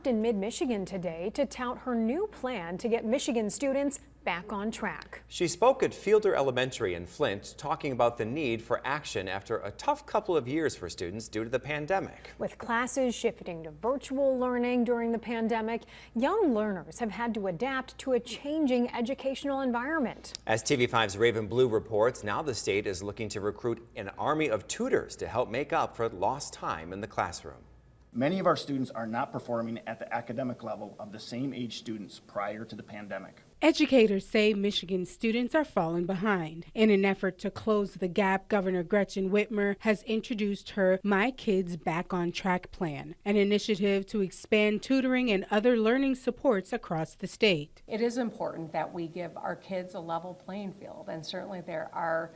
In mid-Michigan today to tout her new plan to get Michigan students back on track. She spoke at Fielder Elementary in Flint, talking about the need for action after a tough couple of years for students due to the pandemic. With classes shifting to virtual learning during the pandemic, young learners have had to adapt to a changing educational environment. As TV5's Raven Blue reports, now the state is looking to recruit an army of tutors to help make up for lost time in the classroom. Many of our students are not performing at the academic level of the same age students prior to the pandemic. Educators say Michigan students are falling behind. In an effort to close the gap, Governor Gretchen Whitmer has introduced her My Kids Back on Track plan, an initiative to expand tutoring and other learning supports across the state. It is important that we give our kids a level playing field, and certainly there are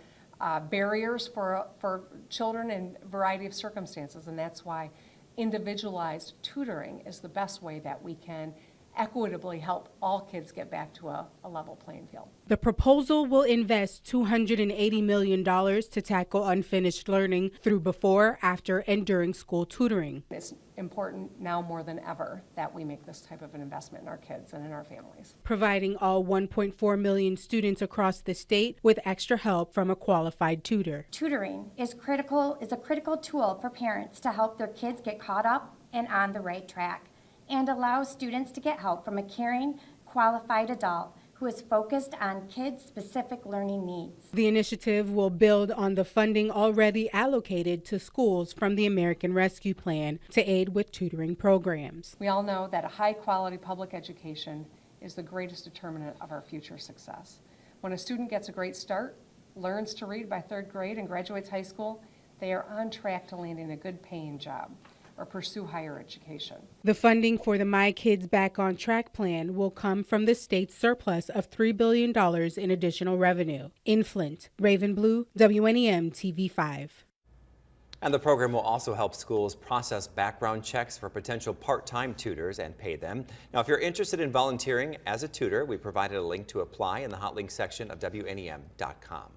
barriers for children in a variety of circumstances, and that's why individualized tutoring is the best way that we can equitably help all kids get back to a level playing field. The proposal will invest $280 million to tackle unfinished learning through before, after, and during school tutoring. It's important now more than ever that we make this type of an investment in our kids and in our families. Providing all 1.4 million students across the state with extra help from a qualified tutor. Tutoring is a critical tool for parents to help their kids get caught up and on the right track, and allows students to get help from a caring, qualified adult who is focused on kids-specific learning needs. The initiative will build on the funding already allocated to schools from the American Rescue Plan to aid with tutoring programs. We all know that a high-quality public education is the greatest determinant of our future success. When a student gets a great start, learns to read by 3rd grade, and graduates high school, they are on track to landing a good paying job or pursue higher education. The funding for the My Kids Back on Track plan will come from the state's surplus of $3 billion in additional revenue. In Flint, Raven Blue, WNEM TV5. And the program will also help schools process background checks for potential part-time tutors and pay them. Now, if you're interested in volunteering as a tutor, we provided a link to apply in the hot link section of WNEM.com.